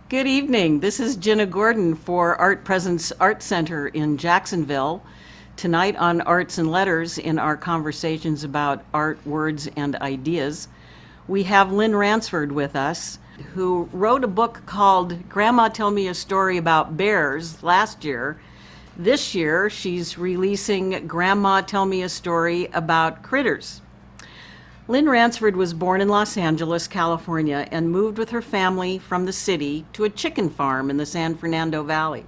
Good evening. This is Jenna Gordon for Art Presence Art Center in Jacksonville. Tonight on Arts and Letters, in our conversations about art, words, and ideas, we have Lynn Ransford with us, who wrote a book called Grandma Tell Me a Story About Bears last year. This year, she's releasing Grandma Tell Me a Story About Critters. Lynn Ransford was born in Los Angeles, California, and moved with her family from the city to a chicken farm in the San Fernando Valley,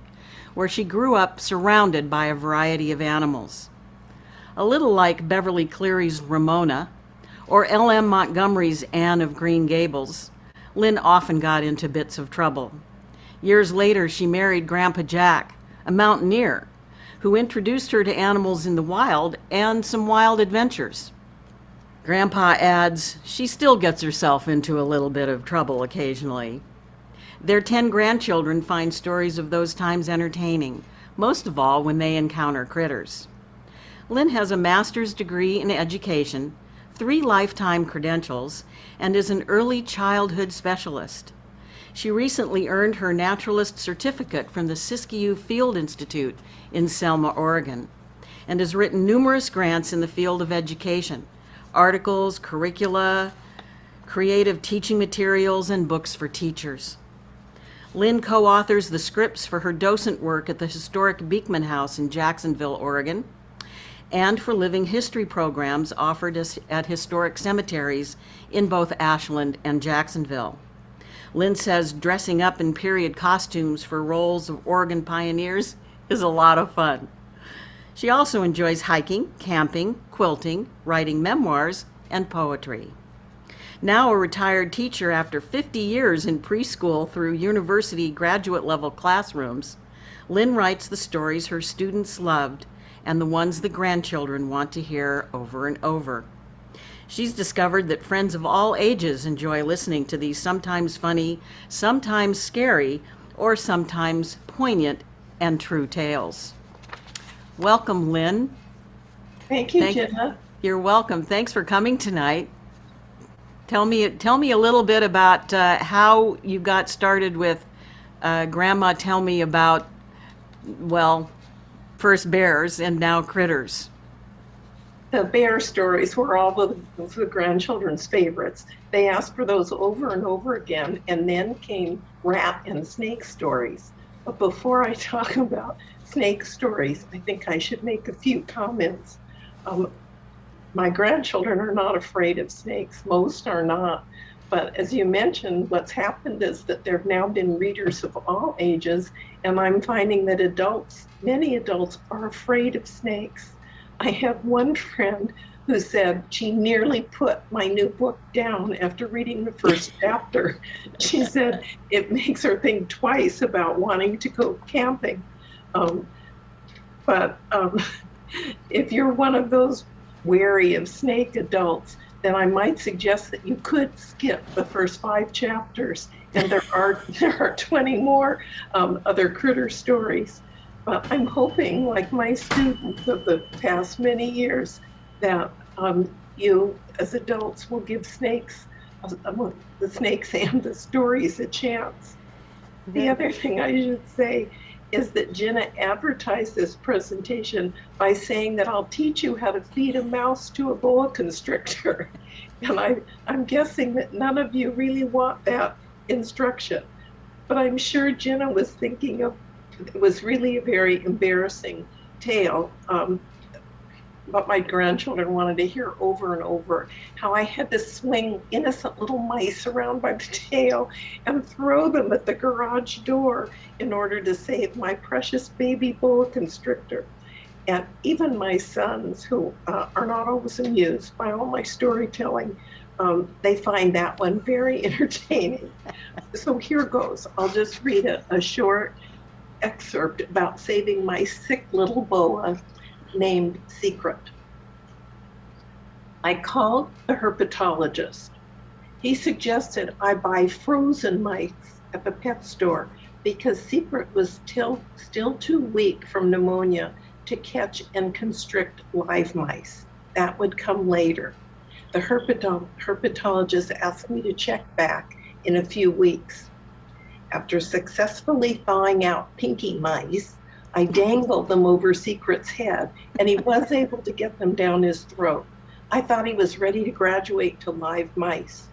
where she grew up surrounded by a variety of animals. A little like Beverly Cleary's Ramona or L.M. Montgomery's Anne of Green Gables, Lynn often got into bits of trouble. Years later, she married Grandpa Jack, a mountaineer, who introduced her to animals in the wild and some wild adventures. Grandpa adds, she still gets herself into a little bit of trouble occasionally. Their 10 grandchildren find stories of those times entertaining, most of all when they encounter critters. Lynn has a master's degree in education, 3 lifetime credentials, and is an early childhood specialist. She recently earned her naturalist certificate from the Siskiyou Field Institute in Selma, Oregon, and has written numerous grants in the field of education, articles, curricula, creative teaching materials, and books for teachers. Lynn co-authors the scripts for her docent work at the historic Beekman House in Jacksonville, Oregon, and for living history programs offered at historic cemeteries in both Ashland and Jacksonville. Lynn says dressing up in period costumes for roles of Oregon pioneers is a lot of fun. She also enjoys hiking, camping, quilting, writing memoirs, and poetry. Now a retired teacher after 50 years in preschool through university graduate level classrooms, Lynn writes the stories her students loved and the ones the grandchildren want to hear over and over. She's discovered that friends of all ages enjoy listening to these sometimes funny, sometimes scary, or sometimes poignant and true tales. Welcome, Lynn. Thank you, Jenna. You're welcome. Thanks for coming tonight. Tell me a little bit about how you got started with Grandma Tell Me About, well, first bears and now critters. The bear stories were all the grandchildren's favorites. They asked for those over and over again, and then came rat and snake stories. But before I talk about snake stories, I think I should make a few comments. My grandchildren are not afraid of snakes. Most are not. But as you mentioned, what's happened is that there have now been readers of all ages, and I'm finding that many adults are afraid of snakes. I have one friend who said she nearly put my new book down after reading the first chapter. She said it makes her think twice about wanting to go camping. But if you're one of those wary of snake adults, then I might suggest that you could skip the first 5 chapters, and there are 20 more other critter stories. But I'm hoping, like my students of the past many years, that you as adults will give the snakes and the stories a chance. The other thing I should say is that Jenna advertised this presentation by saying that I'll teach you how to feed a mouse to a boa constrictor. And I'm guessing that none of you really want that instruction. But I'm sure Jenna was thinking of, it was really a very embarrassing tale. What my grandchildren wanted to hear over and over, how I had to swing innocent little mice around by the tail and throw them at the garage door in order to save my precious baby boa constrictor. And even my sons, who are not always amused by all my storytelling, they find that one very entertaining. So here goes. I'll just read a short excerpt about saving my sick little boa named Secret. I called the herpetologist. He suggested I buy frozen mice at the pet store because Secret was still too weak from pneumonia to catch and constrict live mice. That would come later. The herpetologist asked me to check back in a few weeks. After successfully thawing out pinky mice, I dangled them over Secret's head, and he was able to get them down his throat. I thought he was ready to graduate to live mice.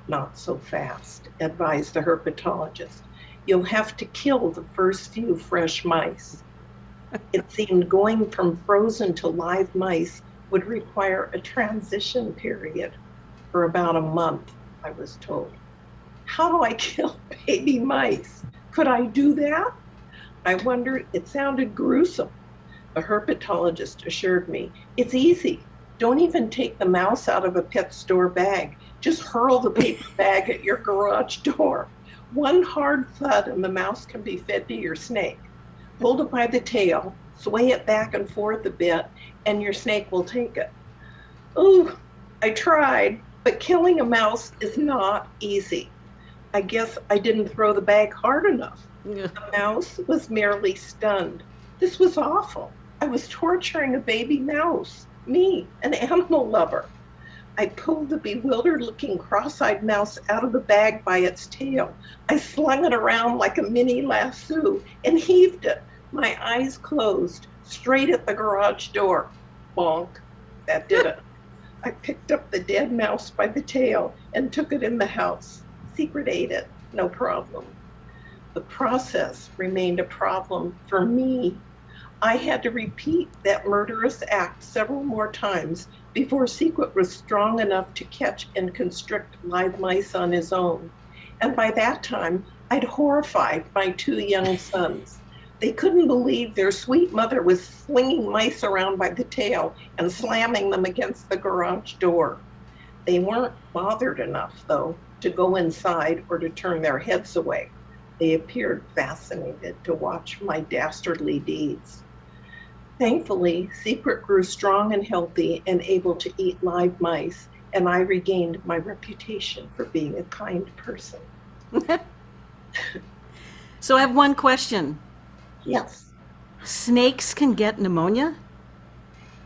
Not so fast, advised the herpetologist. You'll have to kill the first few fresh mice. It seemed going from frozen to live mice would require a transition period for about a month, I was told. How do I kill baby mice? Could I do that? I wondered. It sounded gruesome. The herpetologist assured me, it's easy. Don't even take the mouse out of a pet store bag. Just hurl the paper bag at your garage door. One hard thud and the mouse can be fed to your snake. Hold it by the tail, sway it back and forth a bit, and your snake will take it. Oh, I tried, but killing a mouse is not easy. I guess I didn't throw the bag hard enough. The mouse was merely stunned. This was awful. I was torturing a baby mouse, me, an animal lover. I pulled the bewildered-looking cross-eyed mouse out of the bag by its tail. I slung it around like a mini lasso and heaved it, my eyes closed, straight at the garage door. Bonk. That did it. I picked up the dead mouse by the tail and took it in the house. Secret ate it, no problem. The process remained a problem for me. I had to repeat that murderous act several more times before Secret was strong enough to catch and constrict live mice on his own. And by that time, I'd horrified my two young sons. They couldn't believe their sweet mother was slinging mice around by the tail and slamming them against the garage door. They weren't bothered enough, though, to go inside or to turn their heads away. They appeared fascinated to watch my dastardly deeds. Thankfully, Secret grew strong and healthy and able to eat live mice, and I regained my reputation for being a kind person. So I have one question. Yes. Snakes can get pneumonia?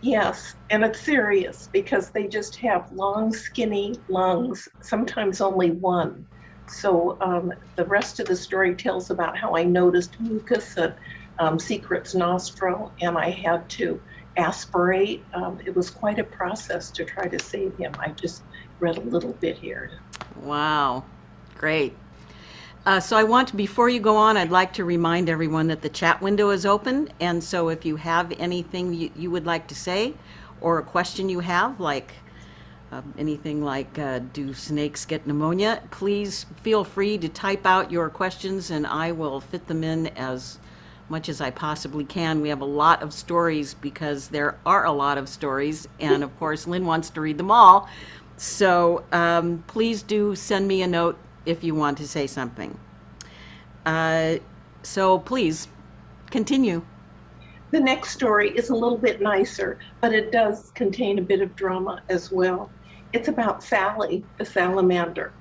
Yes, and it's serious because they just have long, skinny lungs, sometimes only one. So the rest of the story tells about how I noticed mucus at Secret's nostril, and I had to aspirate. It was quite a process to try to save him. I just read a little bit here. Wow, great. So I want to, before you go on, I'd like to remind everyone that the chat window is open, and so if you have anything you would like to say, or a question you have, like anything like, do snakes get pneumonia, please feel free to type out your questions and I will fit them in as much as I possibly can. We have a lot of stories because there are a lot of stories, and of course Lynn wants to read them all. So please do send me a note if you want to say something. So please continue. The next story is a little bit nicer, but it does contain a bit of drama as well. It's about Sally, the salamander.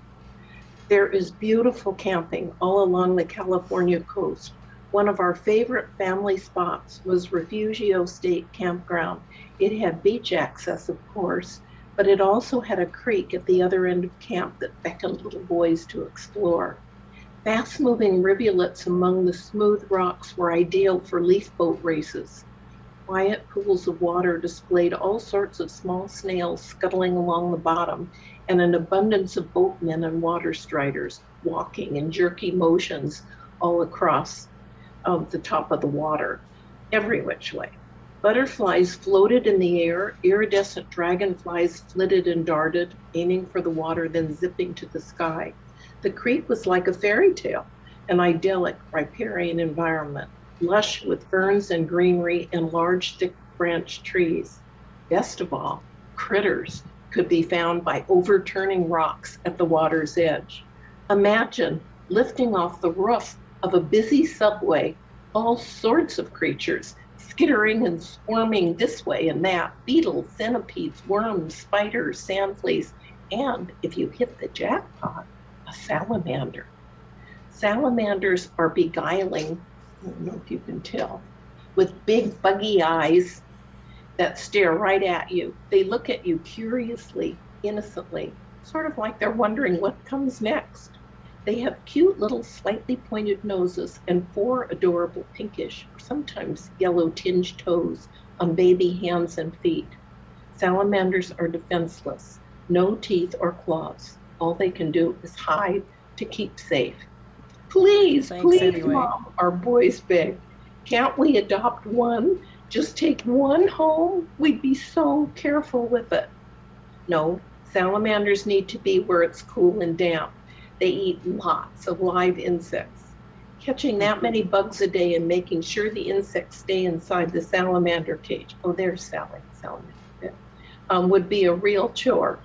There is beautiful camping all along the California coast. One of our favorite family spots was Refugio State Campground. It had beach access, of course, but it also had a creek at the other end of camp that beckoned little boys to explore. Fast-moving rivulets among the smooth rocks were ideal for leaf boat races. Quiet pools of water displayed all sorts of small snails scuttling along the bottom, and an abundance of boatmen and water striders walking in jerky motions all across the top of the water, every which way. Butterflies floated in the air, iridescent dragonflies flitted and darted, aiming for the water, then zipping to the sky. The creek was like a fairy tale, an idyllic riparian environment, lush with ferns and greenery and large, thick-branched trees. Best of all, critters could be found by overturning rocks at the water's edge. Imagine lifting off the roof of a busy subway, all sorts of creatures skittering and swarming this way and that, beetles, centipedes, worms, spiders, sand fleas, and if you hit the jackpot, a salamander. Salamanders are beguiling, I don't know if you can tell, with big buggy eyes that stare right at you. They look at you curiously, innocently, sort of like they're wondering what comes next. They have cute little slightly pointed noses and 4 adorable pinkish or sometimes yellow tinged toes on baby hands and feet. Salamanders are defenseless, no teeth or claws. All they can do is hide to keep safe. Please, Thanks please, anyway. Mom, our boys beg. Can't we adopt one? Just take one home? We'd be so careful with it. No, salamanders need to be where it's cool and damp. They eat lots of live insects. Catching that many bugs a day and making sure the insects stay inside the salamander cage, oh, there's Sally, salamander, would be a real chore.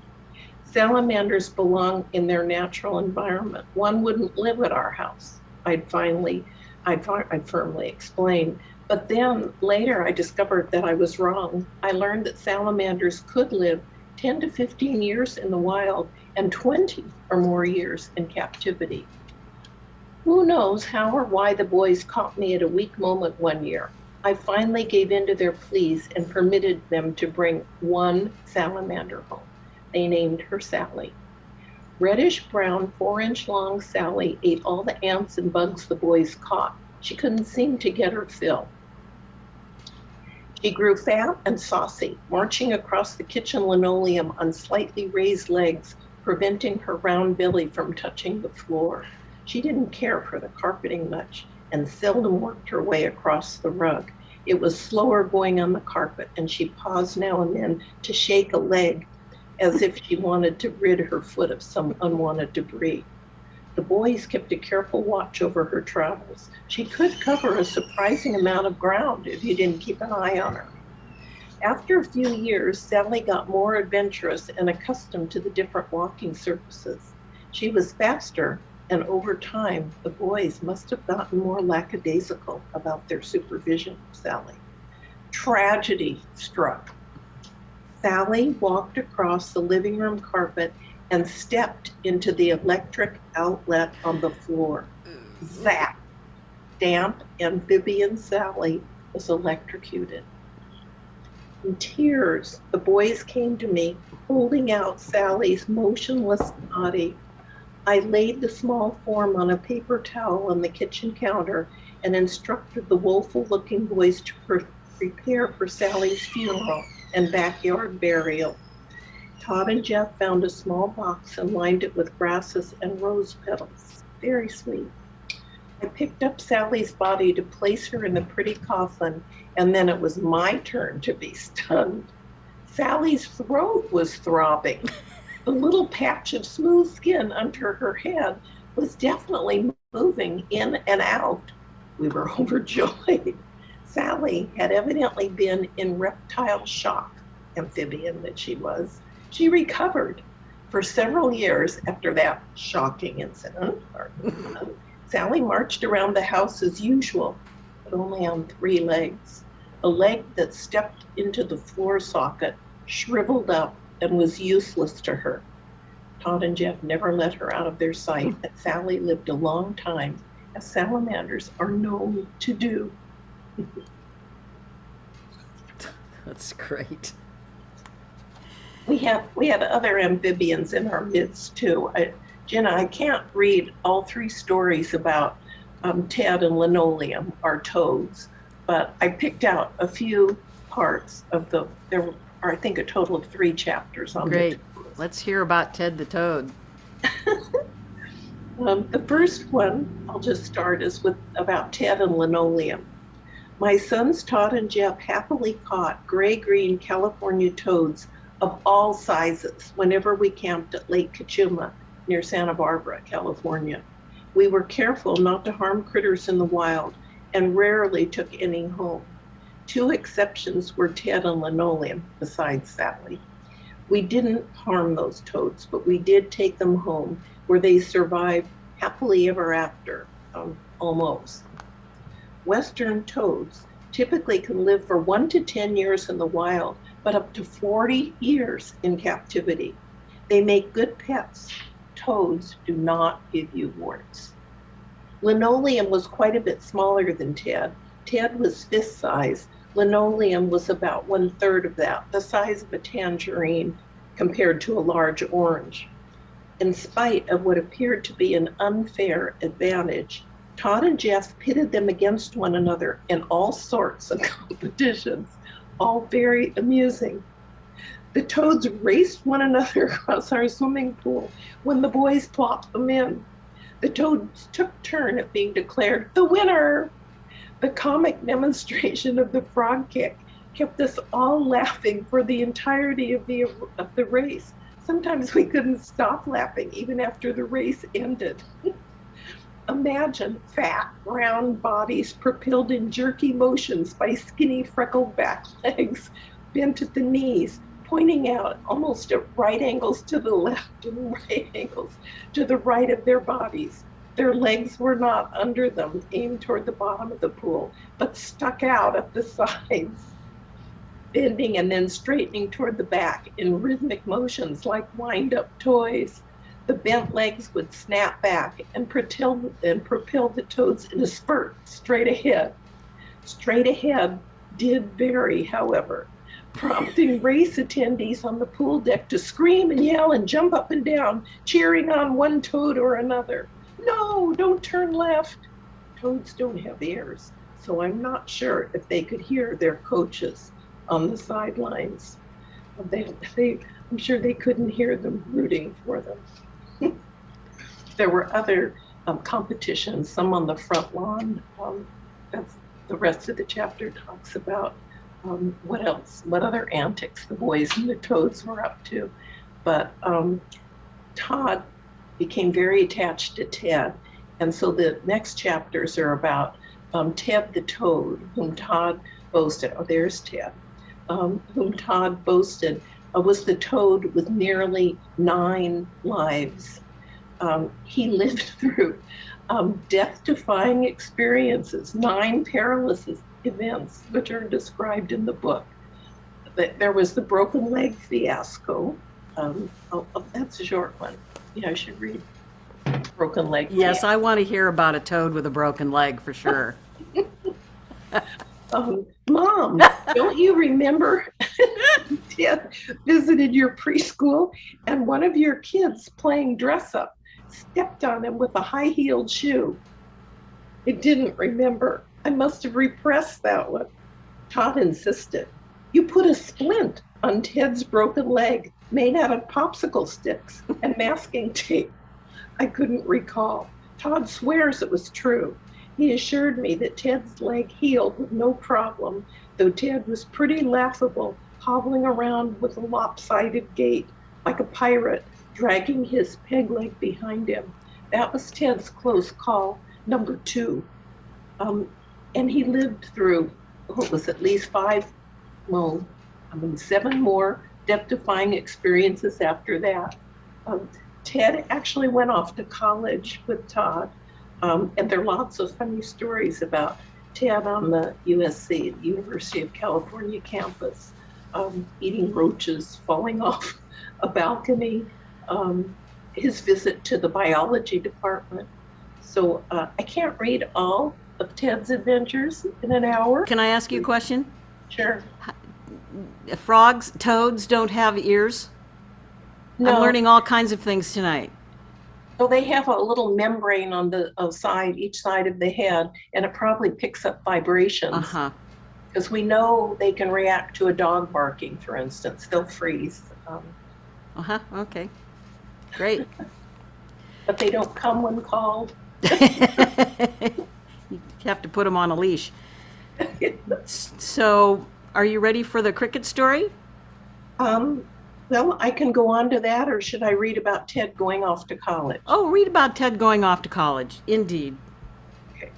Salamanders belong in their natural environment. One wouldn't live at our house, I'd firmly explain. But then later I discovered that I was wrong. I learned that salamanders could live 10 to 15 years in the wild and 20 or more years in captivity. Who knows how or why the boys caught me at a weak moment one year. I finally gave in to their pleas and permitted them to bring one salamander home. They named her Sally. Reddish brown, 4-inch long Sally ate all the ants and bugs the boys caught. She couldn't seem to get her fill. She grew fat and saucy, marching across the kitchen linoleum on slightly raised legs, preventing her round belly from touching the floor. She didn't care for the carpeting much and seldom worked her way across the rug. It was slower going on the carpet, and she paused now and then to shake a leg as if she wanted to rid her foot of some unwanted debris. The boys kept a careful watch over her travels. She could cover a surprising amount of ground if you didn't keep an eye on her. After a few years, Sally got more adventurous and accustomed to the different walking surfaces. She was faster, and over time, the boys must have gotten more lackadaisical about their supervision of Sally. Tragedy struck. Sally walked across the living room carpet and stepped into the electric outlet on the floor. Zap! Damp amphibian Sally was electrocuted. In tears, the boys came to me, holding out Sally's motionless body. I laid the small form on a paper towel on the kitchen counter and instructed the woeful-looking boys to prepare for Sally's funeral and backyard burial. Todd and Jeff found a small box and lined it with grasses and rose petals. Very sweet. I picked up Sally's body to place her in the pretty coffin, and then it was my turn to be stunned. Sally's throat was throbbing. The little patch of smooth skin under her head was definitely moving in and out. We were overjoyed. Sally had evidently been in reptile shock, amphibian that she was. She recovered. For several years after that shocking incident, Sally marched around the house as usual, but only on 3 legs. A leg that stepped into the floor socket shriveled up and was useless to her. Todd and Jeff never let her out of their sight, and Sally lived a long time, as salamanders are known to do. That's great. We had other amphibians in our midst too. Jenna, I can't read all 3 stories about Ted and Linoleum, our toads, but I picked out a few parts of there were, I think, a total of 3 chapters on Great. the toads. Let's hear about Ted the Toad. The first one I'll just start is about Ted and Linoleum. My sons Todd and Jeff happily caught gray-green California toads of all sizes whenever we camped at Lake Cachuma near Santa Barbara, California. We were careful not to harm critters in the wild and rarely took any home. 2 exceptions were Ted and Linoleum, besides Sally. We didn't harm those toads, but we did take them home, where they survived happily ever after, almost. Western toads typically can live for 1 to 10 years in the wild, but up to 40 years in captivity. They make good pets. Toads do not give you warts. Linoleum was quite a bit smaller than Ted. Ted was fist size. Linoleum was about 1/3 of that, the size of a tangerine compared to a large orange. In spite of what appeared to be an unfair advantage, Todd and Jeff pitted them against one another in all sorts of competitions, all very amusing. The toads raced one another across our swimming pool when the boys plopped them in. The toads took turn at being declared the winner. The comic demonstration of the frog kick kept us all laughing for the entirety of the race. Sometimes we couldn't stop laughing even after the race ended. Imagine fat, round bodies propelled in jerky motions by skinny, freckled back legs bent at the knees, pointing out almost at right angles to the left and right angles to the right of their bodies. Their legs were not under them, aimed toward the bottom of the pool, but stuck out at the sides, bending and then straightening toward the back in rhythmic motions like wind-up toys. The bent legs would snap back and propel the toads in a spurt straight ahead. Straight ahead did vary, however, prompting race attendees on the pool deck to scream and yell and jump up and down, cheering on one toad or another. No, don't turn left. Toads don't have ears, so I'm not sure if they could hear their coaches on the sidelines. I'm sure they couldn't hear them rooting for them. There were other competitions, some on the front lawn. That's the rest of the chapter talks about what else, what other antics the boys and the toads were up to. But Todd became very attached to Ted. And so the next chapters are about Ted the toad, whom Todd boasted. Oh, there's Ted. Whom Todd boasted was the toad with nearly 9 lives. He lived through death-defying experiences, 9 perilous events, which are described in the book. There was the broken leg fiasco. That's a short one. Yeah, I should read broken leg. Yes, I want to hear about a toad with a broken leg for sure. Mom, don't you remember Ted visited your preschool and one of your kids playing dress up stepped on him with a high-heeled shoe? It didn't remember. I must have repressed that one. Todd insisted. You put a splint on Ted's broken leg made out of popsicle sticks and masking tape. I couldn't recall. Todd swears it was true. He assured me that Ted's leg healed with no problem, though Ted was pretty laughable, hobbling around with a lopsided gait, like a pirate, dragging his peg leg behind him. That was Ted's close call, number 2. And he lived through, what was at least 7 more death-defying experiences after that. Ted actually went off to college with Todd. And there are lots of funny stories about Ted on the USC, University of California campus, eating roaches, falling off a balcony, his visit to the biology department. So I can't read all of Ted's adventures in an hour. Can I ask you a question? Sure. Toads don't have ears? No. I'm learning all kinds of things tonight. So they have a little membrane on the side, each side of the head, and it probably picks up vibrations. Uh-huh. Because we know they can react to a dog barking, for instance. They'll freeze. Uh-huh, okay. Great. But they don't come when called. You have to put them on a leash. So, are you ready for the cricket story? Well, I can go on to that, or should I read about Ted going off to college? Oh, read about Ted going off to college. Indeed. Okay.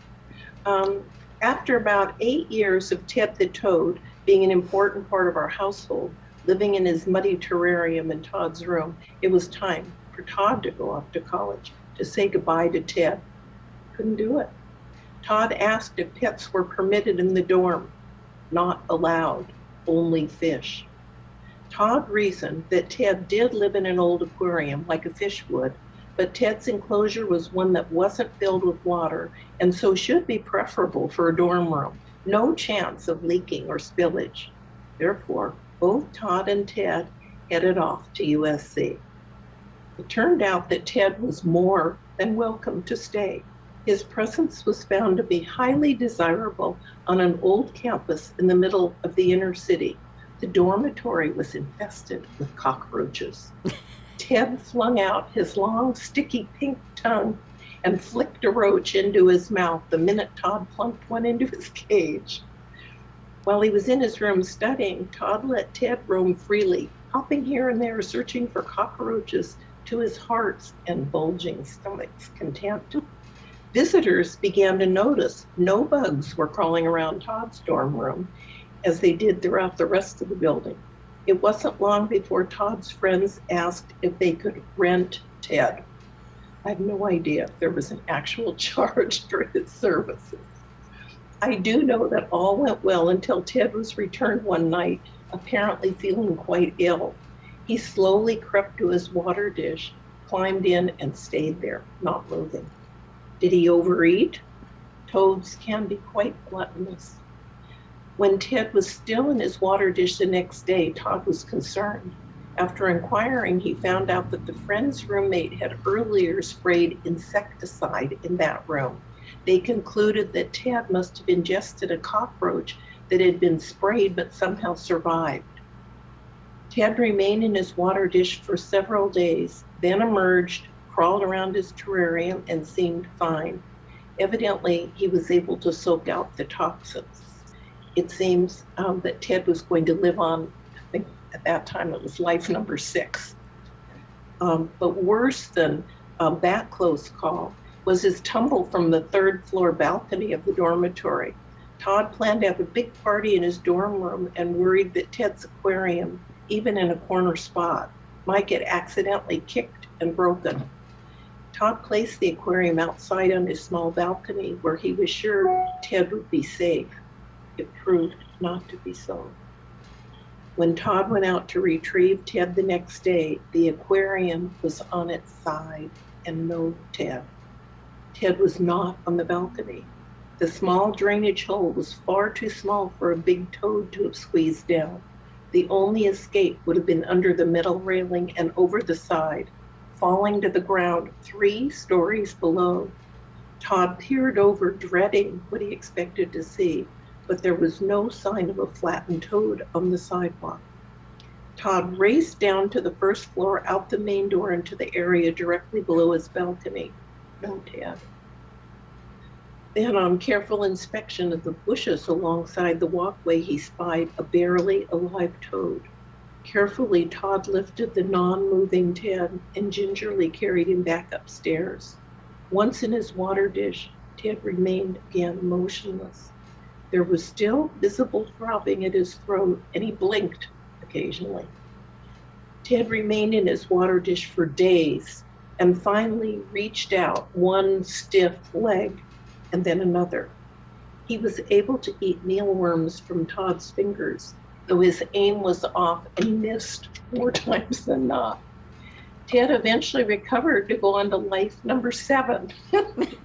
After about 8 years of Ted the Toad being an important part of our household, living in his muddy terrarium in Todd's room, it was time for Todd to go off to college, to say goodbye to Ted. Couldn't do it. Todd asked if pets were permitted in the dorm. Not allowed, only fish. Todd reasoned that Ted did live in an old aquarium like a fish would, but Ted's enclosure was one that wasn't filled with water and so should be preferable for a dorm room. No chance of leaking or spillage. Therefore, both Todd and Ted headed off to USC. It turned out that Ted was more than welcome to stay. His presence was found to be highly desirable on an old campus in the middle of the inner city. The dormitory was infested with cockroaches. Ted flung out his long, sticky pink tongue and flicked a roach into his mouth the minute Todd plunked one into his cage. While he was in his room studying, Todd let Ted roam freely, hopping here and there, searching for cockroaches to his heart's and bulging stomach's content. Visitors began to notice no bugs were crawling around Todd's dorm room as they did throughout the rest of the building. It wasn't long before Todd's friends asked if they could rent Ted. I have no idea if there was an actual charge for his services. I do know that all went well until Ted was returned one night, apparently feeling quite ill. He slowly crept to his water dish, climbed in, and stayed there, not moving. Did he overeat? Toads can be quite gluttonous. When Ted was still in his water dish the next day, Todd was concerned. After inquiring, he found out that the friend's roommate had earlier sprayed insecticide in that room. They concluded that Ted must have ingested a cockroach that had been sprayed but somehow survived. Ted remained in his water dish for several days, then emerged, crawled around his terrarium, and seemed fine. Evidently, he was able to soak out the toxins. It seems that Ted was going to live on, I think at that time it was life number 6. But worse than that close call was his tumble from the 3rd floor balcony of the dormitory. Todd planned to have a big party in his dorm room and worried that Ted's aquarium, even in a corner spot, might get accidentally kicked and broken. Todd placed the aquarium outside on his small balcony where he was sure Ted would be safe. It proved not to be so. When Todd went out to retrieve Ted the next day, the aquarium was on its side and no Ted. Ted was not on the balcony. The small drainage hole was far too small for a big toad to have squeezed down. The only escape would have been under the metal railing and over the side, falling to the ground 3 stories below. Todd peered over, dreading what he expected to see, but there was no sign of a flattened toad on the sidewalk. Todd raced down to the 1st floor, out the main door into the area directly below his balcony. No Ted. Then, on careful inspection of the bushes alongside the walkway, he spied a barely alive toad. Carefully, Todd lifted the non-moving Ted and gingerly carried him back upstairs. Once in his water dish, Ted remained again motionless. There was still visible throbbing at his throat, and he blinked occasionally. Ted remained in his water dish for days and finally reached out one stiff leg and then another. He was able to eat mealworms from Todd's fingers, though his aim was off and he missed more times than not. Ted eventually recovered to go on to life number 7,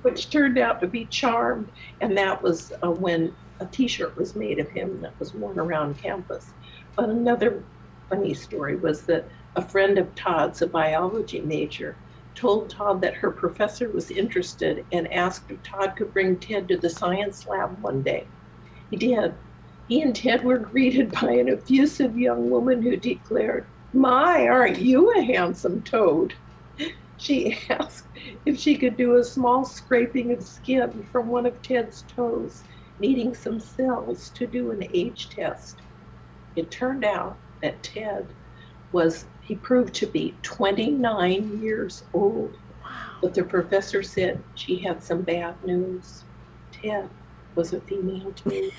which turned out to be Charmed, and that was when a t-shirt was made of him that was worn around campus. But another funny story was that a friend of Todd's, a biology major, told Todd that her professor was interested and asked if Todd could bring Ted to the science lab one day. He did. He and Ted were greeted by an effusive young woman who declared, "My, aren't you a handsome toad?" She asked if she could do a small scraping of skin from one of Ted's toes, needing some cells to do an age test. It turned out that Ted he proved to be 29 years old. Wow. But the professor said she had some bad news. Ted was a female toad.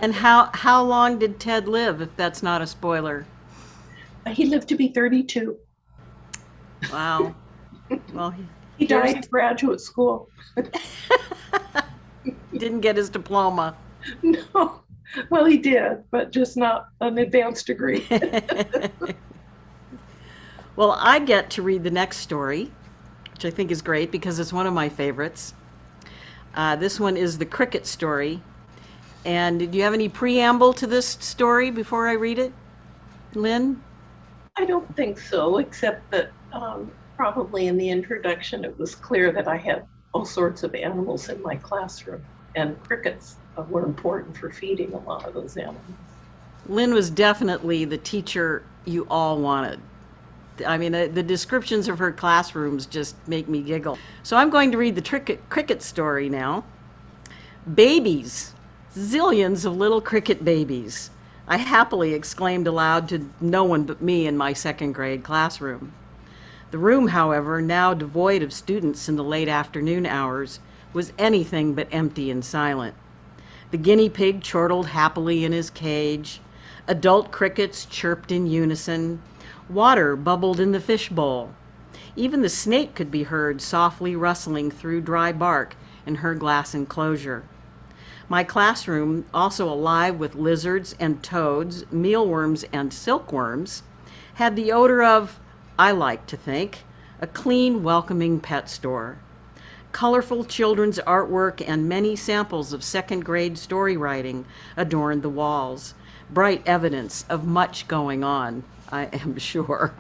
And how long did Ted live, if that's not a spoiler? He lived to be 32. Wow. Well, He died in graduate school. he didn't get his diploma. No. Well, he did, but just not an advanced degree. Well, I get to read the next story, which I think is great because it's one of my favorites. This one is the cricket story. And do you have any preamble to this story before I read it, Lynn? I don't think so, except that probably in the introduction it was clear that I had all sorts of animals in my classroom, and crickets were important for feeding a lot of those animals. Lynn was definitely the teacher you all wanted. I mean, the descriptions of her classrooms just make me giggle. So I'm going to read the cricket story now. Babies. Zillions of little cricket babies. I happily exclaimed aloud to no one but me in my second grade classroom. The room, however, now devoid of students in the late afternoon hours, was anything but empty and silent. The guinea pig chortled happily in his cage. Adult crickets chirped in unison. Water bubbled in the fishbowl. Even the snake could be heard softly rustling through dry bark in her glass enclosure. My classroom, also alive with lizards and toads, mealworms and silkworms, had the odor of, I like to think, a clean, welcoming pet store. Colorful children's artwork and many samples of second grade story writing adorned the walls, bright evidence of much going on, I am sure.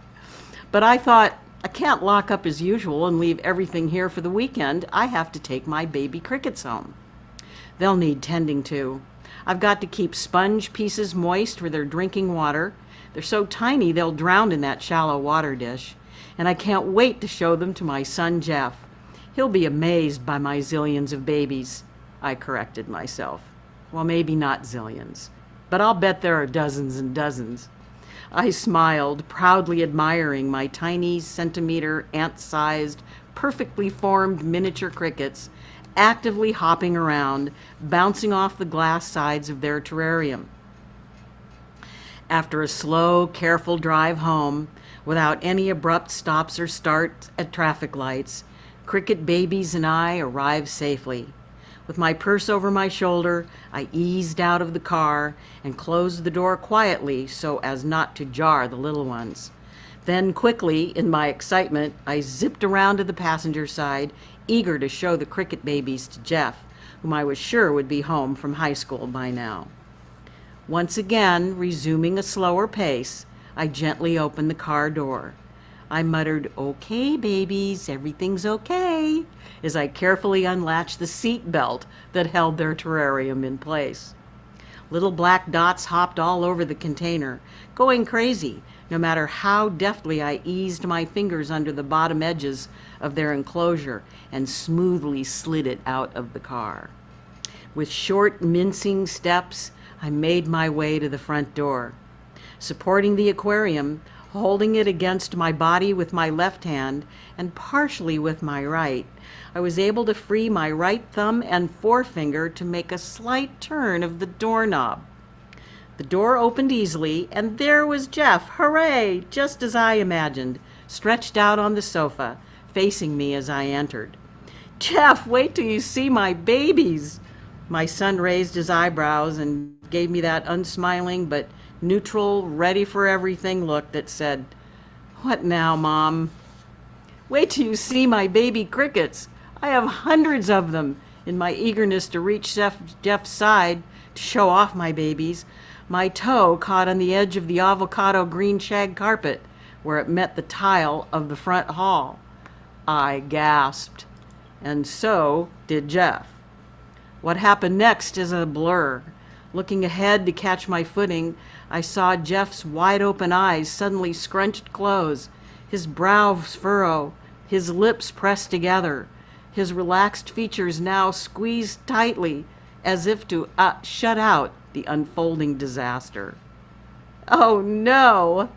But I thought, I can't lock up as usual and leave everything here for the weekend. I have to take my baby crickets home. They'll need tending to. I've got to keep sponge pieces moist for their drinking water. They're so tiny they'll drown in that shallow water dish. And I can't wait to show them to my son Jeff. He'll be amazed by my zillions of babies. I corrected myself. Well, maybe not zillions, but I'll bet there are dozens and dozens. I smiled, proudly admiring my tiny, centimeter, ant-sized, perfectly formed miniature crickets actively hopping around, bouncing off the glass sides of their terrarium. After a slow, careful drive home, without any abrupt stops or starts at traffic lights, cricket babies and I arrived safely. With my purse over my shoulder, I eased out of the car and closed the door quietly so as not to jar the little ones. Then quickly, in my excitement, I zipped around to the passenger side, eager to show the cricket babies to Jeff, whom I was sure would be home from high school by now. Once again, resuming a slower pace, I gently opened the car door. I muttered, "Okay, babies, everything's okay," as I carefully unlatched the seat belt that held their terrarium in place. Little black dots hopped all over the container, going crazy, no matter how deftly I eased my fingers under the bottom edges of their enclosure and smoothly slid it out of the car. With short, mincing steps, I made my way to the front door. Supporting the aquarium, holding it against my body with my left hand and partially with my right, I was able to free my right thumb and forefinger to make a slight turn of the doorknob. The door opened easily, and there was Jeff, hooray, just as I imagined, stretched out on the sofa, facing me as I entered. "Jeff, wait till you see my babies." My son raised his eyebrows and gave me that unsmiling but neutral, ready for everything look that said, "What now, Mom?" "Wait till you see my baby crickets. I have hundreds of them." In my eagerness to reach Jeff's side to show off my babies, my toe caught on the edge of the avocado green shag carpet where it met the tile of the front hall. I gasped, and so did Jeff. What happened next is a blur. Looking ahead to catch my footing, I saw Jeff's wide-open eyes suddenly scrunched close, his brows furrow, his lips pressed together, his relaxed features now squeezed tightly as if to shut out the unfolding disaster. Oh no!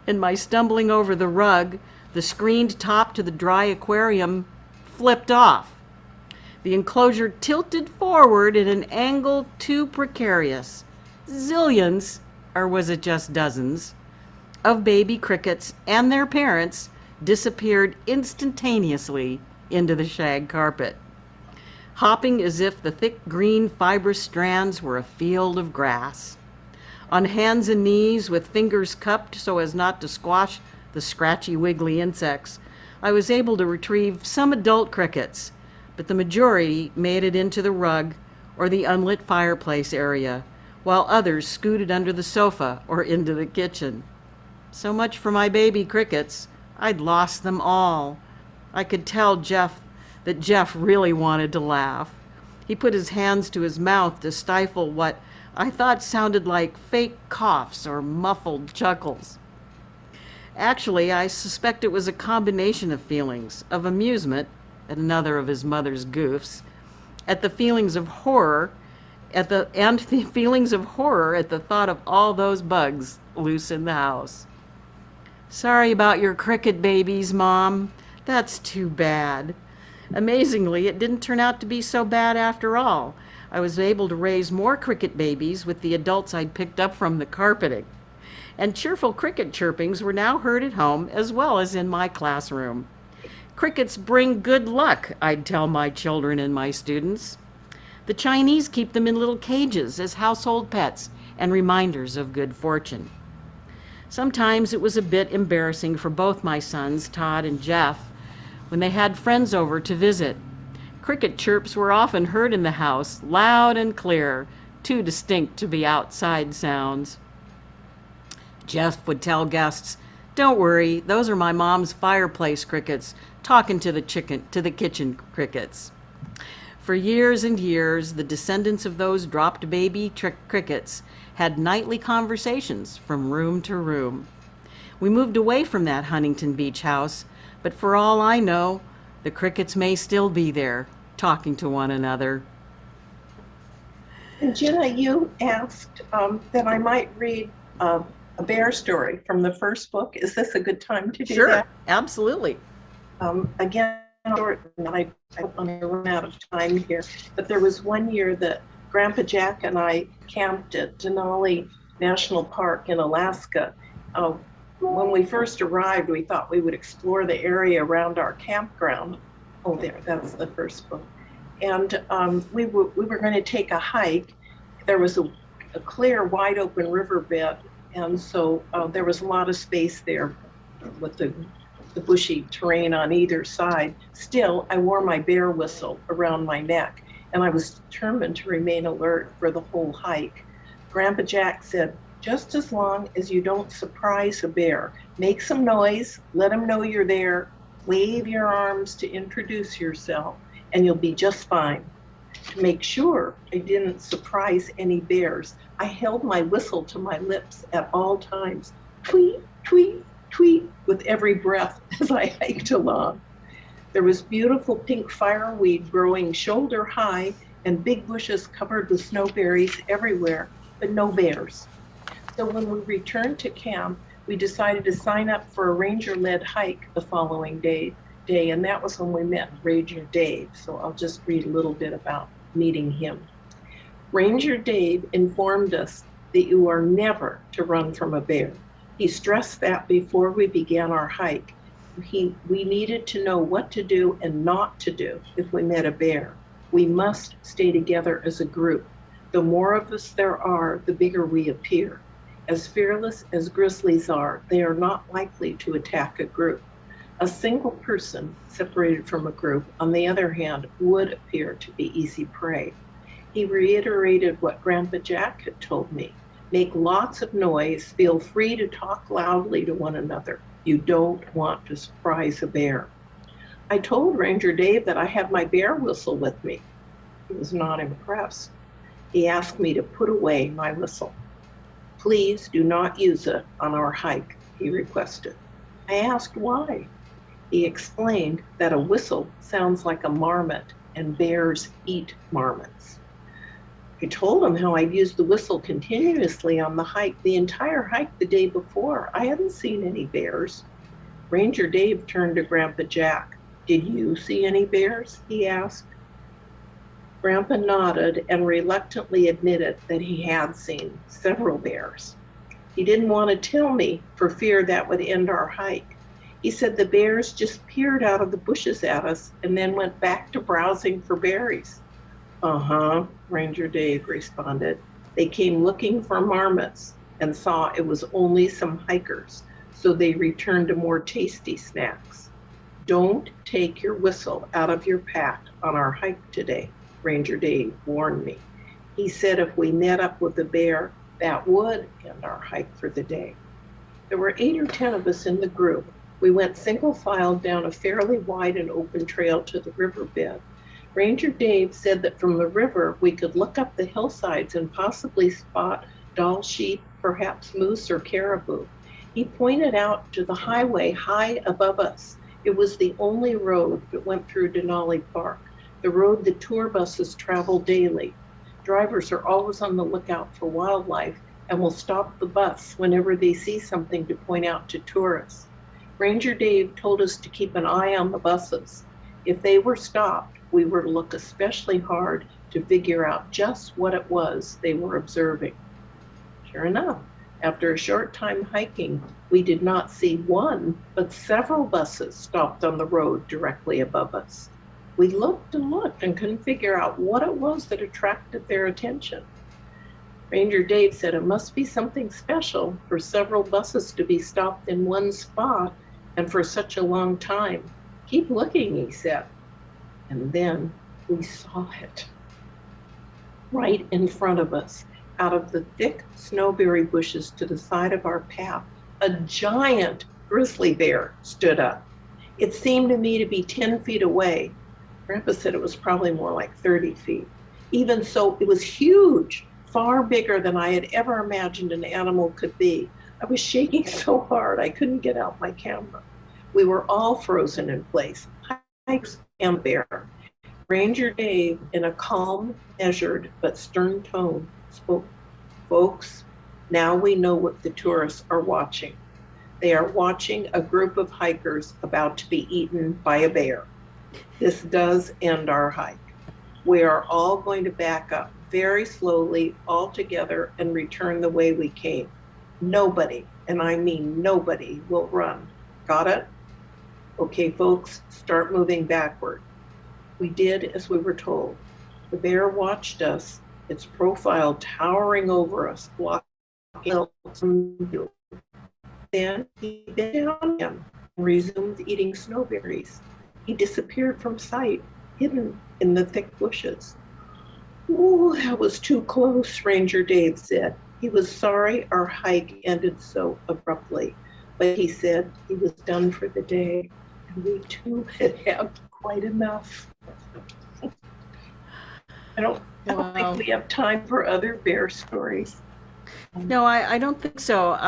In my stumbling over the rug, the screened top to the dry aquarium flipped off. The enclosure tilted forward in an angle too precarious. Zillions, or was it just dozens, of baby crickets and their parents disappeared instantaneously into the shag carpet, hopping as if the thick green fibrous strands were a field of grass. On hands and knees, with fingers cupped so as not to squash the scratchy, wiggly insects, I was able to retrieve some adult crickets, but the majority made it into the rug or the unlit fireplace area, while others scooted under the sofa or into the kitchen. So much for my baby crickets. I'd lost them all. I could tell that Jeff really wanted to laugh. He put his hands to his mouth to stifle what I thought sounded like fake coughs or muffled chuckles. Actually, I suspect it was a combination of feelings, of amusement at another of his mother's goofs, at the feelings of horror, the feelings of horror at the thought of all those bugs loose in the house. Sorry about your cricket babies, Mom. That's too bad. Amazingly, it didn't turn out to be so bad after all. I was able to raise more cricket babies with the adults I'd picked up from the carpeting. And cheerful cricket chirpings were now heard at home as well as in my classroom. Crickets bring good luck, I'd tell my children and my students. The Chinese keep them in little cages as household pets and reminders of good fortune. Sometimes it was a bit embarrassing for both my sons, Todd and Jeff, when they had friends over to visit. Cricket chirps were often heard in the house, loud and clear, too distinct to be outside sounds. Jeff would tell guests, "Don't worry, those are my mom's fireplace crickets, talking to the kitchen crickets." For years and years, the descendants of those dropped baby crickets had nightly conversations from room to room. We moved away from that Huntington Beach house, but for all I know, the crickets may still be there, talking to one another. And Jenna, you asked that I might read a bear story from the first book. Is this a good time to do Sure, that? absolutely. Again, I don't want to run out of time here, but there was one year that Grandpa Jack and I camped at Denali National Park in Alaska. When we first arrived, we thought we would explore the area around our campground. Oh, there, that's the first book. And we were going to take a hike. There was a clear, wide open riverbed, and so there was a lot of space there with the bushy terrain on either side. Still, I wore my bear whistle around my neck, and I was determined to remain alert for the whole hike. Grandpa Jack said, "Just as long as you don't surprise a bear, make some noise, let him know you're there, wave your arms to introduce yourself, and you'll be just fine." To make sure I didn't surprise any bears, I held my whistle to my lips at all times, tweet, tweet, tweet, with every breath as I hiked along. There was beautiful pink fireweed growing shoulder high and big bushes covered with snowberries everywhere, but no bears. So when we returned to camp, we decided to sign up for a ranger-led hike the following day, and that was when we met Ranger Dave. So I'll just read a little bit about meeting him. Ranger Dave informed us that you are never to run from a bear. He stressed that before we began our hike. We needed to know what to do and not to do if we met a bear. We must stay together as a group. The more of us there are, the bigger we appear. As fearless as grizzlies are, they are not likely to attack a group. A single person separated from a group, on the other hand, would appear to be easy prey. He reiterated what Grandpa Jack had told me. Make lots of noise, feel free to talk loudly to one another. You don't want to surprise a bear. I told Ranger Dave that I had my bear whistle with me. He was not impressed. He asked me to put away my whistle. "Please do not use it on our hike," he requested. I asked why. He explained that a whistle sounds like a marmot and bears eat marmots. I told him how I'd used the whistle continuously on the hike, the entire hike the day before. I hadn't seen any bears. Ranger Dave turned to Grandpa Jack. "Did you see any bears?" he asked. Grandpa nodded and reluctantly admitted that he had seen several bears. He didn't want to tell me for fear that would end our hike. He said the bears just peered out of the bushes at us and then went back to browsing for berries. "Uh-huh," Ranger Dave responded. "They came looking for marmots and saw it was only some hikers, so they returned to more tasty snacks. Don't take your whistle out of your pack on our hike today," Ranger Dave warned me. He said if we met up with a bear, that would end our hike for the day. There were 8 or 10 of us in the group. We went single file down a fairly wide and open trail to the riverbed. Ranger Dave said that from the river we could look up the hillsides and possibly spot Dall sheep, perhaps moose or caribou. He pointed out to the highway high above us. It was the only road that went through Denali Park, the road the tour buses travel daily. Drivers are always on the lookout for wildlife and will stop the bus whenever they see something to point out to tourists. Ranger Dave told us to keep an eye on the buses. If they were stopped, we were to look especially hard to figure out just what it was they were observing. Sure enough, after a short time hiking, we did not see one, but several buses stopped on the road directly above us. We looked and looked and couldn't figure out what it was that attracted their attention. Ranger Dave said it must be something special for several buses to be stopped in one spot and for such a long time. Keep looking, he said. And then we saw it. Right in front of us, out of the thick snowberry bushes to the side of our path, a giant grizzly bear stood up. It seemed to me to be 10 feet away. Grandpa said it was probably more like 30 feet. Even so, it was huge, far bigger than I had ever imagined an animal could be. I was shaking so hard I couldn't get out my camera. We were all frozen in place, hikers and bear. Ranger Dave, in a calm, measured, but stern tone, spoke, "Folks, now we know what the tourists are watching. They are watching a group of hikers about to be eaten by a bear. This does end our hike. We are all going to back up very slowly all together and return the way we came. Nobody, and I mean nobody, will run. Got it? Okay, folks, start moving backward." We did as we were told. The bear watched us, its profile towering over us, blocking some view. Then he bent down again and resumed eating snowberries. He disappeared from sight, hidden in the thick bushes. "Ooh, that was too close," Ranger Dave said. He was sorry our hike ended so abruptly, but he said he was done for the day, and we too had had quite enough. I don't think we have time for other bear stories. No, I don't think so.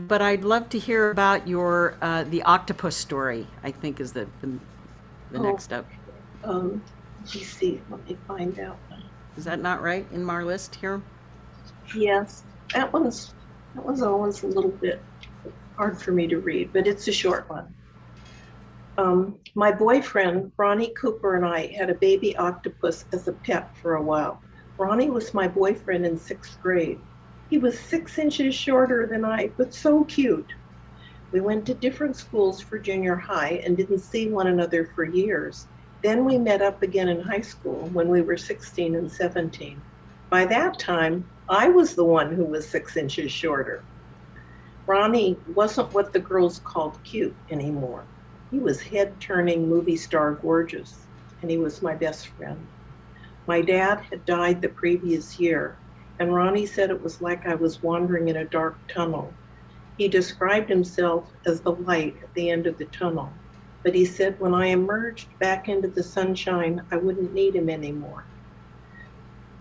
But I'd love to hear about your the octopus story. I think is the next up. Let me see. Let me find out. Is that not right in our list here? Yes, that one's always a little bit hard for me to read, but it's a short one. My boyfriend, Ronnie Cooper, and I had a baby octopus as a pet for a while. Ronnie was my boyfriend in 6th grade. He was 6 inches shorter than I, but so cute. We went to different schools for junior high and didn't see one another for years. Then we met up again in high school when we were 16 and 17. By that time, I was the one who was 6 inches shorter. Ronnie wasn't what the girls called cute anymore. He was head-turning movie star gorgeous, and he was my best friend. My dad had died the previous year, and Ronnie said it was like I was wandering in a dark tunnel. He described himself as the light at the end of the tunnel, but he said when I emerged back into the sunshine, I wouldn't need him anymore.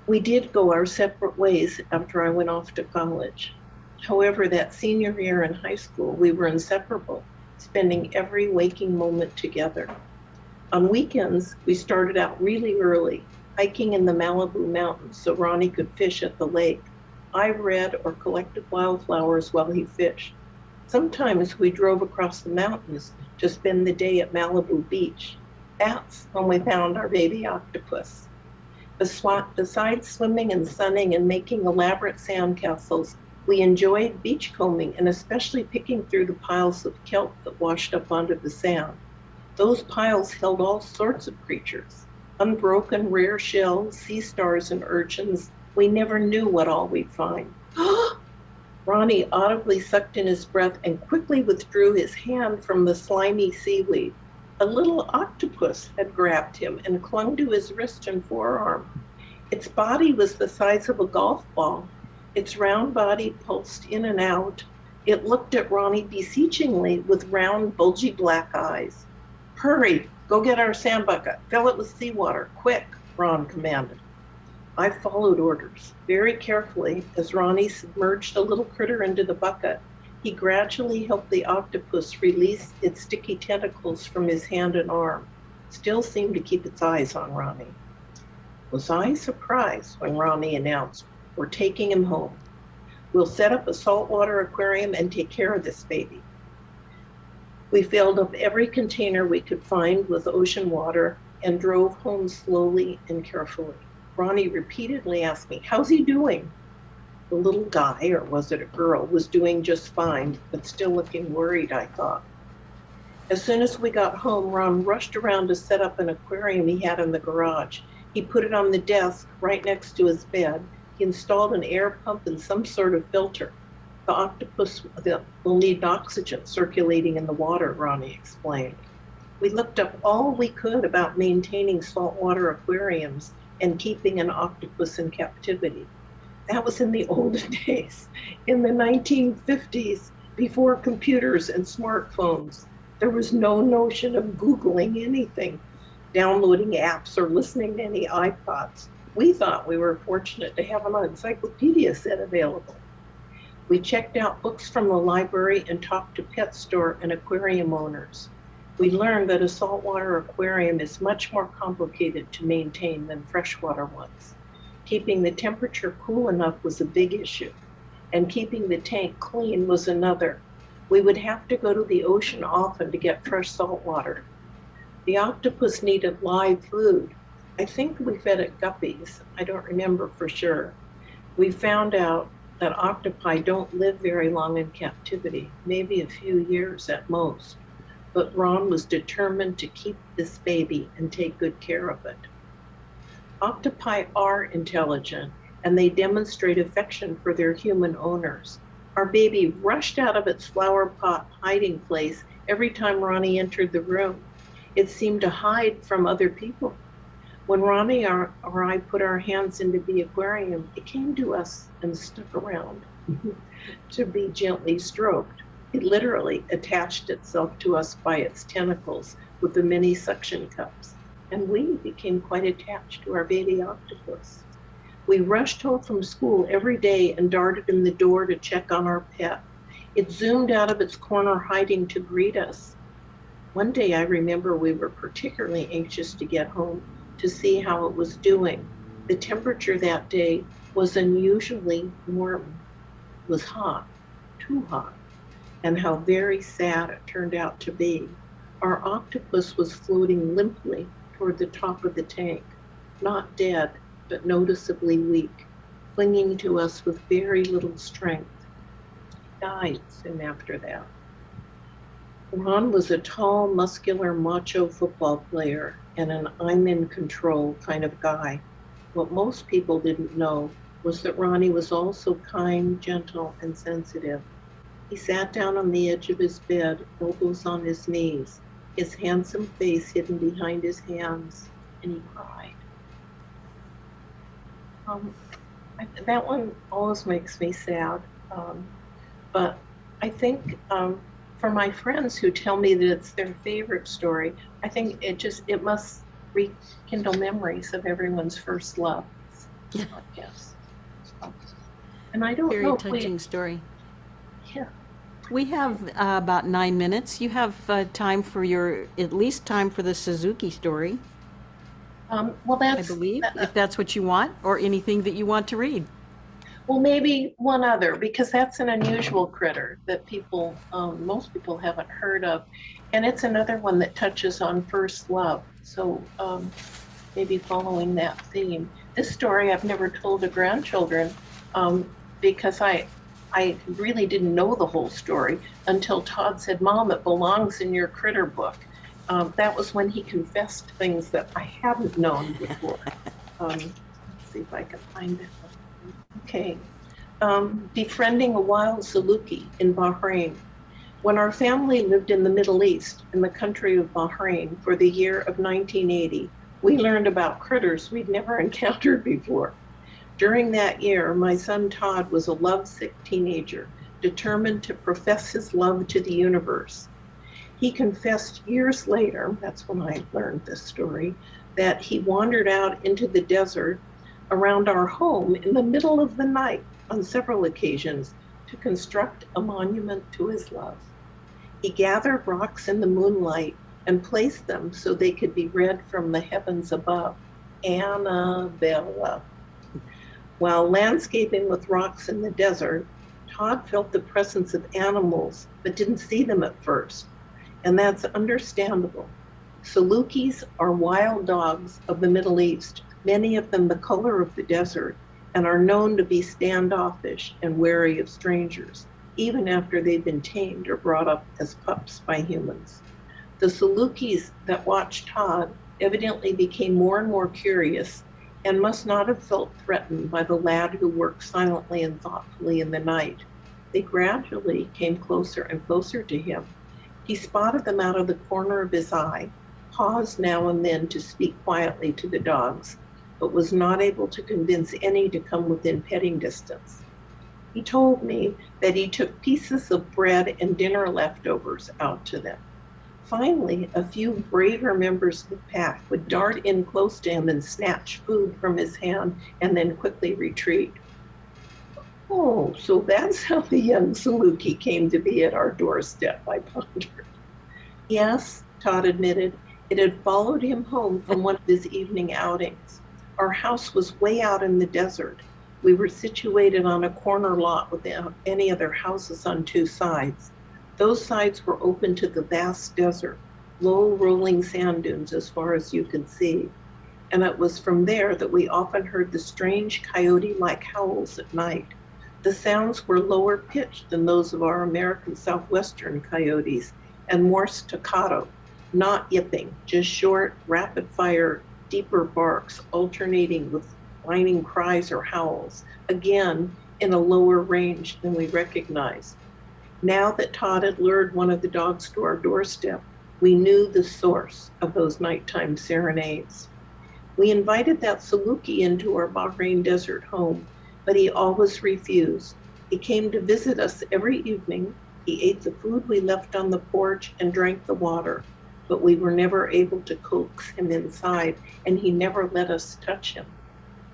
We did go our separate ways after I went off to college. However, that senior year in high school, we were inseparable, spending every waking moment together. On weekends, we started out really early, hiking in the Malibu mountains so Ronnie could fish at the lake. I read or collected wildflowers while he fished. Sometimes we drove across the mountains to spend the day at Malibu Beach. That's when we found our baby octopus. Besides swimming and sunning and making elaborate sandcastles, we enjoyed beachcombing and especially picking through the piles of kelp that washed up onto the sand. Those piles held all sorts of creatures, unbroken rare shells, sea stars, and urchins. We never knew what all we'd find. Ronnie audibly sucked in his breath and quickly withdrew his hand from the slimy seaweed. A little octopus had grabbed him and clung to his wrist and forearm. Its body was the size of a golf ball. Its round body pulsed in and out, It looked at Ronnie beseechingly with round, bulgy black eyes. "Hurry, go get our sand bucket. Fill it with seawater, quick," Ron commanded. I followed orders very carefully as Ronnie submerged a little critter into the bucket. He gradually helped the octopus release its sticky tentacles from his hand and arm, still seemed to keep its eyes on Ronnie. Was I surprised when Ronnie announced, "We're taking him home. We'll set up a saltwater aquarium and take care of this baby." We filled up every container we could find with ocean water and drove home slowly and carefully. Ronnie repeatedly asked me, "How's he doing?" The little guy, or was it a girl, was doing just fine, but still looking worried, I thought. As soon as we got home, Ron rushed around to set up an aquarium he had in the garage. He put it on the desk right next to his bed. He installed an air pump and some sort of filter. The octopus will need oxygen circulating in the water, Ronnie explained. We looked up all we could about maintaining saltwater aquariums and keeping an octopus in captivity. That was in the olden days, in the 1950s, before computers and smartphones. There was no notion of Googling anything, downloading apps, or listening to any iPods. We thought we were fortunate to have an encyclopedia set available. We checked out books from the library and talked to pet store and aquarium owners. We learned that a saltwater aquarium is much more complicated to maintain than freshwater ones. Keeping the temperature cool enough was a big issue, and keeping the tank clean was another. We would have to go to the ocean often to get fresh salt water. The octopus needed live food. I think we fed it guppies. I don't remember for sure. We found out that octopi don't live very long in captivity, maybe a few years at most. But Ron was determined to keep this baby and take good care of it. Octopi are intelligent, and they demonstrate affection for their human owners. Our baby rushed out of its flower pot hiding place every time Ronnie entered the room. It seemed to hide from other people. When Ronnie or I put our hands into the aquarium, it came to us and stuck around to be gently stroked. It literally attached itself to us by its tentacles with the many suction cups, and we became quite attached to our baby octopus. We rushed home from school every day and darted in the door to check on our pet. It zoomed out of its corner hiding to greet us. One day I remember we were particularly anxious to get home to see how it was doing. The temperature that day was unusually warm. It was hot, too hot, and how very sad it turned out to be. Our octopus was floating limply toward the top of the tank, not dead, but noticeably weak, clinging to us with very little strength. He died soon after that. Ron was a tall, muscular, macho football player and an I'm in control kind of guy. What most people didn't know was that Ronnie was also kind, gentle, and sensitive. He sat down on the edge of his bed, elbows on his knees, his handsome face hidden behind his hands, and he cried. That one always makes me sad, but I think for my friends who tell me that it's their favorite story, I think it must rekindle memories of everyone's first love. Yes. And I don't Very know. touching story. Yeah. We have about 9 minutes. You have time for at least time for the Suzuki story, Well, I that's, believe, if that's what you want, or anything that you want to read. well, maybe one other, because that's an unusual critter that most people haven't heard of. And it's another one that touches on first love. So maybe following that theme. This story I've never told to grandchildren because I really didn't know the whole story until Todd said, "Mom, it belongs in your critter book." That was when he confessed things that I hadn't known before. Let's see if I can find it. Okay. Befriending a wild Saluki in Bahrain. When our family lived in the Middle East, in the country of Bahrain, for the year of 1980, we learned about critters we'd never encountered before. During that year, my son Todd was a lovesick teenager, determined to profess his love to the universe. He confessed years later, that's when I learned this story, that he wandered out into the desert around our home in the middle of the night on several occasions to construct a monument to his love. He gathered rocks in the moonlight and placed them so they could be read from the heavens above. Annabella. While landscaping with rocks in the desert, Todd felt the presence of animals but didn't see them at first, and that's understandable. Salukis are wild dogs of the Middle East, many of them the color of the desert, and are known to be standoffish and wary of strangers, even after they've been tamed or brought up as pups by humans. The Salukis that watched Todd evidently became more and more curious and must not have felt threatened by the lad who worked silently and thoughtfully in the night. They gradually came closer and closer to him. He spotted them out of the corner of his eye, paused now and then to speak quietly to the dogs, but was not able to convince any to come within petting distance. He told me that he took pieces of bread and dinner leftovers out to them. Finally, a few braver members of the pack would dart in close to him and snatch food from his hand and then quickly retreat. Oh, so that's how the young Saluki came to be at our doorstep, I pondered. Yes, Todd admitted, it had followed him home from one of his evening outings. Our house was way out in the desert. We were situated on a corner lot without any other houses on two sides. Those sides were open to the vast desert, low rolling sand dunes as far as you could see. And it was from there that we often heard the strange coyote-like howls at night. The sounds were lower pitched than those of our American southwestern coyotes and more staccato, not yipping, just short, rapid fire, deeper barks alternating with whining cries or howls, again in a lower range than we recognized. Now that Todd had lured one of the dogs to our doorstep, we knew the source of those nighttime serenades. We invited that Saluki into our Bahrain desert home, but he always refused. He came to visit us every evening. He ate the food we left on the porch and drank the water, but we were never able to coax him inside, and he never let us touch him.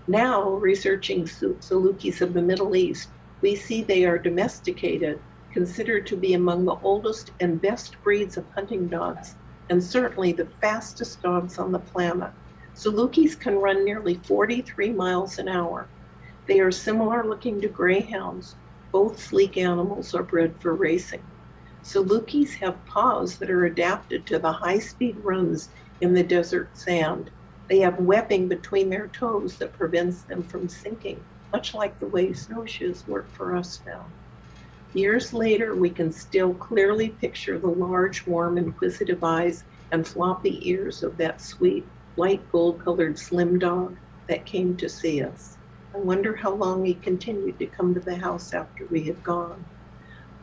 Now, researching Salukis of the Middle East, we see they are domesticated, considered to be among the oldest and best breeds of hunting dogs, and certainly the fastest dogs on the planet. Salukis can run nearly 43 miles an hour. They are similar looking to greyhounds. Both sleek animals are bred for racing. Salukis have paws that are adapted to the high-speed runs in the desert sand. They have webbing between their toes that prevents them from sinking, much like the way snowshoes work for us now. Years later, we can still clearly picture the large, warm, inquisitive eyes and floppy ears of that sweet, light gold-colored slim dog that came to see us. I wonder how long he continued to come to the house after we had gone.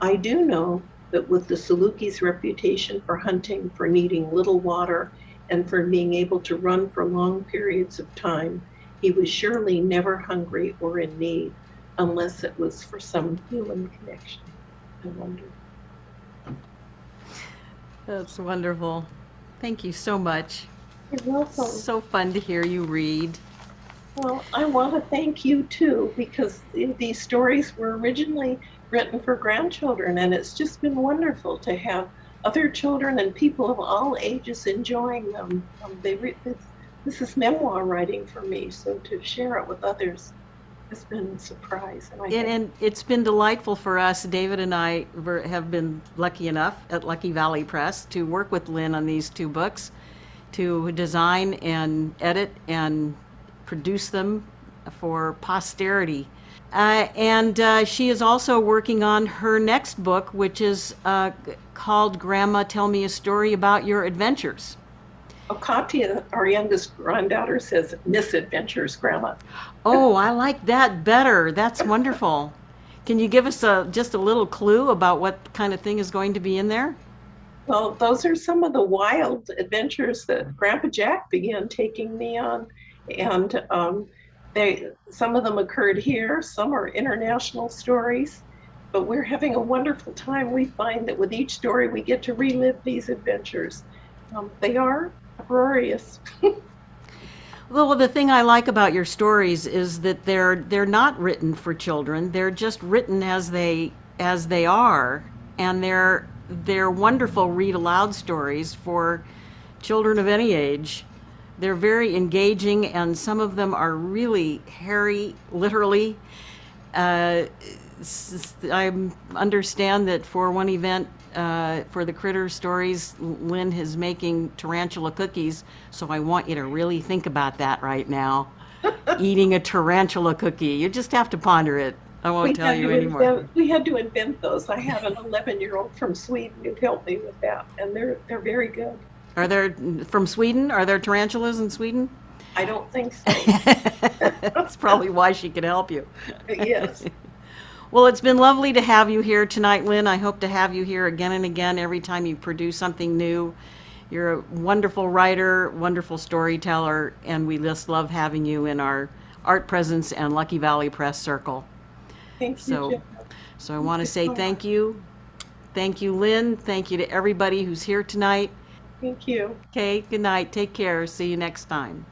I do know that with the Saluki's reputation for hunting, for needing little water, and for being able to run for long periods of time, he was surely never hungry or in need, unless it was for some human connection. I wonder. That's wonderful. Thank you so much. You're welcome. So fun to hear you read. Well, I want to thank you too, because these stories were originally written for grandchildren, and it's just been wonderful to have other children and people of all ages enjoying them. This is memoir writing for me, so to share it with others has been a surprise. And it's been delightful for us. David and I have been lucky enough at Lucky Valley Press to work with Lynn on these two books, to design and edit and produce them for posterity. And she is also working on her next book, which is called Grandma, Tell Me a Story About Your Adventures. Katia, our youngest granddaughter, says misadventures, Grandma. Oh, I like that better. That's wonderful. Can you give us just a little clue about what kind of thing is going to be in there? Well, those are some of the wild adventures that Grandpa Jack began taking me on. And some of them occurred here, some are international stories. but we're having a wonderful time. We find that with each story, we get to relive these adventures. They are uproarious. Well, the thing I like about your stories is that they're not written for children. They're just written as they are, and they're wonderful read aloud stories for children of any age. They're very engaging, and some of them are really hairy, literally. I understand that for one event, for the critter stories, Lynn is making tarantula cookies, so I want you to really think about that right now. Eating a tarantula cookie. You just have to ponder it. I won't tell you anymore. We had to invent those. I have an 11-year-old from Sweden who helped me with that, and they're very good. Are there, from Sweden? Are there tarantulas in Sweden? I don't think so. That's probably why she could help you. Yes. Well, it's been lovely to have you here tonight, Lynn. I hope to have you here again and again every time you produce something new. You're a wonderful writer, wonderful storyteller, and we just love having you in our Art Presence and Lucky Valley Press circle. Thank you, Jenna. So I want to say thank you. Thank you, Lynn. Thank you to everybody who's here tonight. Thank you. Okay, good night. Take care. See you next time.